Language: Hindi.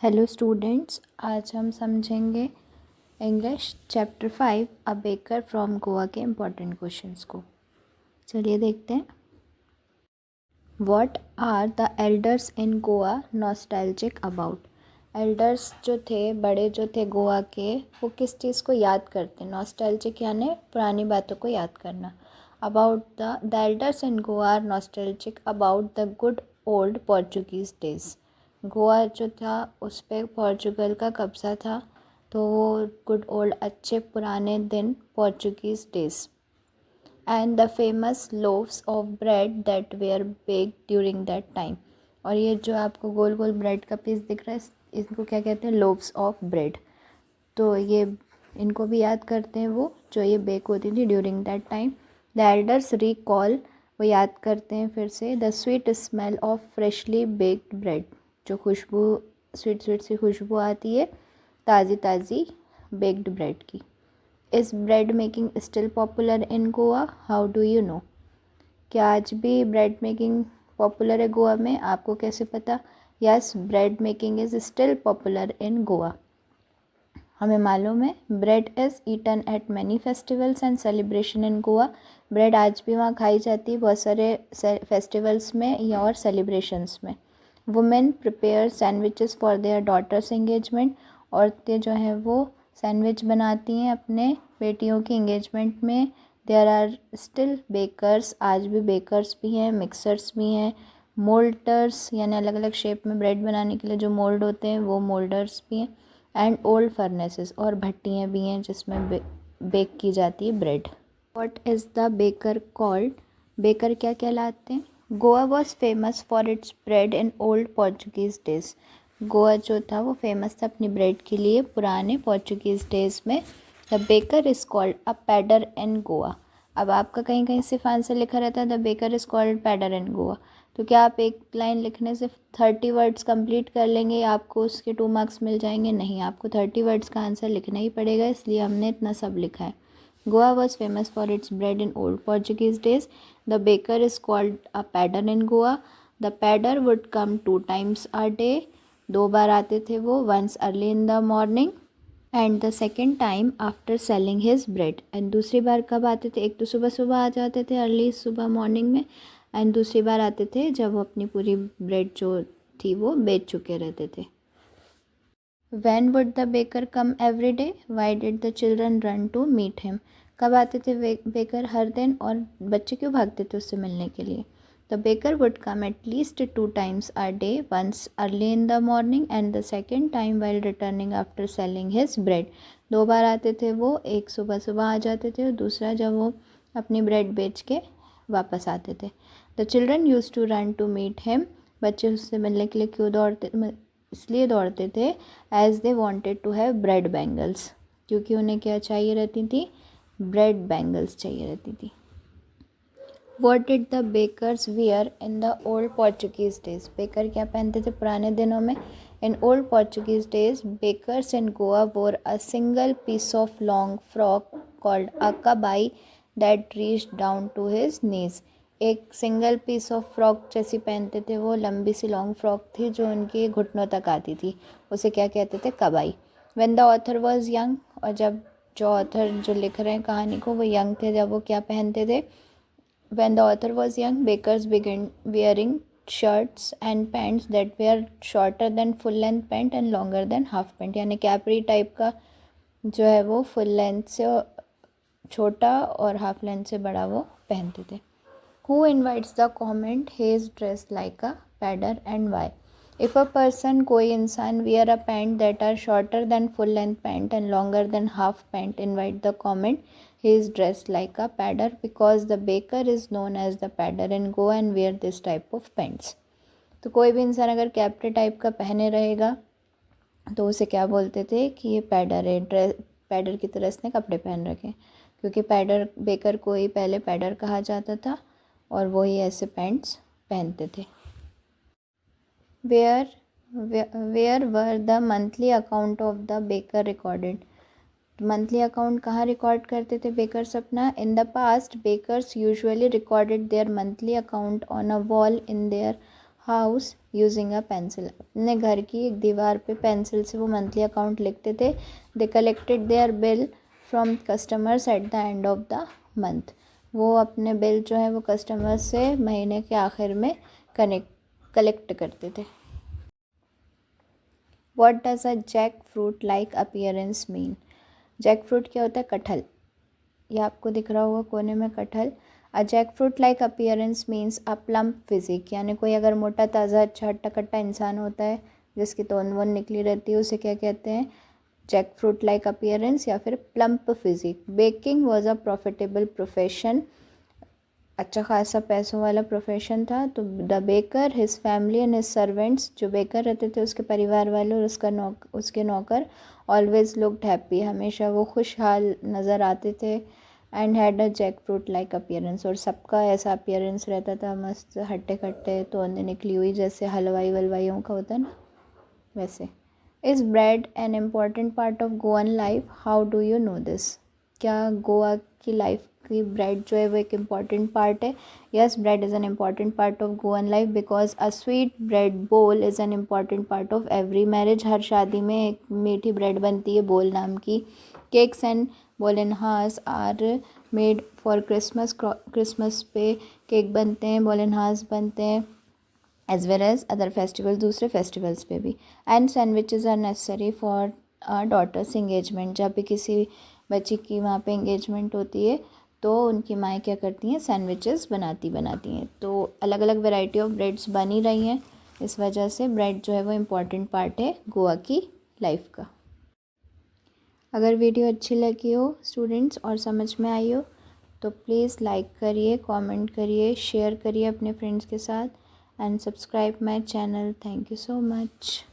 हेलो स्टूडेंट्स, आज हम समझेंगे English chapter 5 a baker from Goa के इम्पोर्टेंट क्वेश्चंस को। चलिए देखते हैं। What are the elders in Goa nostalgic about. Elders जो थे, बड़े जो थे गोवा के, वो किस चीज़ को याद करते हैं? नॉस्टैल्जिक यानी पुरानी बातों को याद करना। About the elders in Goa are nostalgic about the good old Portuguese days. Goa जो था उस पर पोर्चुगल का कब्ज़ा था, तो वो गुड ओल्ड अच्छे पुराने दिन Portuguese days and the famous loaves of bread that were baked during that time. और ये जो आपको गोल गोल ब्रेड का पीस दिख रहा है, इनको क्या कहते हैं? Loaves of bread. तो ये इनको भी याद करते हैं, वो जो ये बेक होती थी during that time. The elders recall, वो याद करते हैं फिर से, the sweet smell of freshly baked bread, जो खुशबू, स्वीट स्वीट सी खुशबू आती है ताज़ी ताज़ी बेक्ड ब्रेड की। Is bread making still popular in Goa? How do you know? क्या आज भी ब्रेड मेकिंग पॉपुलर है गोवा में? आपको कैसे पता? Yes, bread making is still popular in Goa. हमें मालूम है। Bread is eaten at many festivals and celebration in Goa. Bread आज भी वहाँ खाई जाती है बहुत सारे फेस्टिवल्स में या और सेलिब्रेशंस में। Women prepare sandwiches for their daughters engagement. औरतें जो हैं वो सैंडविच बनाती हैं अपने बेटियों की एंगेजमेंट में। देयर आर स्टिल बेकर्स, आज भी बेकर्स भी हैं, मिक्सर्स भी हैं, मोल्डर्स यानी अलग अलग शेप में ब्रेड बनाने के लिए जो मोल्ड होते हैं वो मोल्डर्स भी हैं, एंड ओल्ड फर्नेसेस, और भट्टियाँ भी हैं जिसमें बेक की जाती है bread. What is the baker called? Baker क्या कहलाते हैं? Goa was famous for its bread in old Portuguese days. Goa जो था वो फेमस था अपनी ब्रेड के लिए पुराने पोर्चुगीज़ डेज में। The baker is called a pader in Goa. अब आपका कहीं कहीं सिर्फ आंसर लिखा रहता है the baker is called pader in Goa, तो क्या आप एक लाइन लिखने से 30 वर्ड्स कंप्लीट कर लेंगे या आपको उसके 2 मार्क्स मिल जाएंगे? नहीं, आपको 30 वर्ड्स का आंसर लिखना ही पड़ेगा, इसलिए हमने इतना सब लिखा है। Goa was famous for its bread in old Portuguese days. The baker is called a pader in Goa. The pader would come 2 times a day. 2 बार आते थे वो, once early in the morning and the second time after selling his bread. And दूसरी बार कब आते थे? एक तो सुबह सुबह आ जाते थे, अर्ली सुबह मॉर्निंग में, एंड दूसरी बार आते थे जब वो अपनी पूरी ब्रेड जो थी वो बेच चुके रहते थे। When would the baker come every day? Why did the children run to meet him? कब आते थे बेकर? हर दिन। और बच्चे क्यों भागते थे उससे मिलने के लिए? The baker would come at least 2 times a day, once early in the morning and the second time while returning after selling his bread. 2 बार आते थे वो, एक सुबह सुबह आ जाते थे और दूसरा जब वो अपनी ब्रेड बेच के वापस आते थे। The children used to run to meet him. बच्चे उससे मिलने के लिए क्यों दौड़ते, इसलिए दौड़ते थे, as they wanted to have bread bangles, क्योंकि उन्हें क्या चाहिए रहती थी? ब्रेड बैंगल्स चाहिए रहती थी। What did the bakers wear in the old Portuguese days? Baker क्या पहनते थे पुराने दिनों में? In old Portuguese days bakers in Goa wore a single piece of long frock called a kabai that reached down to his knees. एक सिंगल पीस ऑफ फ्रॉक जैसी पहनते थे वो, लंबी सी लॉन्ग फ्रॉक थी जो उनके घुटनों तक आती थी, उसे क्या कहते थे? Kabai. When the author was young, और जब जो ऑथर जो लिख रहे हैं कहानी को वो यंग थे, जब वो क्या पहनते थे? When the author was young, bakers began wearing shirts and pants that were shorter than full length pant and longer than half pant, यानी कैपरी टाइप का जो है वो फुल लेंथ से छोटा और हाफ लेंथ से बड़ा वो पहनते थे। Who invites the comment he is dressed like a pedder and why? If a person, कोई इंसान, wear a pant that are shorter than full length pant and longer than half pant, invite the comment he is dressed like a pedder because the baker is known as the pedder and go and wear this type of pants. तो कोई भी इंसान अगर कैप्री टाइप का पहने रहेगा तो उसे क्या बोलते थे कि ये पैडर है, पैडर की तरह इसने कपड़े पहन रखे, क्योंकि पैडर, बेकर को ही पहले पैडर कहा जाता था और वही ऐसे पैंट्स पहनते थे। Where were the monthly account of the baker recorded? Monthly account कहाँ रिकॉर्ड करते थे बेकर्स अपना? In the past bakers usually recorded their monthly account on a wall in their house using a pencil. अपने घर की एक दीवार पे पेंसिल से वो मंथली अकाउंट लिखते थे। They collected their bill from customers at the end of the month. वो अपने बिल जो है वो कस्टमर से महीने के आखिर में कलेक्ट करते थे। What does a jackfruit like appearance mean? Jackfruit क्या होता है? कटहल। ये आपको दिख रहा होगा कोने में कटहल। A jackfruit like appearance means a plump physique, यानी कोई अगर मोटा ताज़ा अच्छा हट्टा कट्टा इंसान होता है जिसकी तोंद वोंद निकली रहती है, उसे क्या कहते हैं? जैक फ्रूट लाइक अपीयरेंस या फिर plump physique. Baking was a profitable profession, अच्छा खासा पैसों वाला प्रोफेशन था। तो the baker, his family and his servants, जो बेकर रहते थे उसके परिवार वाले और उसके नौकर, ऑलवेज लुक्ड हैप्पी, हमेशा वो खुशहाल नज़र आते थे। And had a jackfruit like appearance, और सबका ऐसा अपीयरेंस रहता था मस्त हट्टे कट्टे तोंदे निकली हुई, जैसे हलवाई वलवाइयों का होता है ना वैसे। Is bread N important part of Goan life? How do you know this? क्या गोवा की लाइफ की ब्रेड जो है वो एक इम्पॉर्टेंट पार्ट है? Yes, bread is an important part of Goan life because a sweet bread bol is an important part of every marriage. हर शादी में एक मीठी ब्रेड बनती है बोल नाम की। Cakes and bolinhas are made for Christmas, Christmas पे केक बनते हैं, बोलेनहास बनते हैं, as well as other festival, दूसरे फेस्टिवल्स पे भी। And sandwiches are necessary for daughter's engagement, जब भी किसी बच्ची की वहाँ पे इंगेजमेंट होती है तो उनकी माएँ क्या करती हैं? सैंडविचेस बनाती हैं। तो अलग अलग वैरायटी ऑफ ब्रेड्स बन ही रही हैं, इस वजह से ब्रेड जो है वो इम्पॉर्टेंट पार्ट है गोवा की लाइफ का। अगर वीडियो अच्छी लगी हो स्टूडेंट्स और समझ में आई हो तो प्लीज़ लाइक करिए, कमेंट करिए, शेयर करिए अपने फ्रेंड्स के साथ and subscribe my channel. Thank you so much.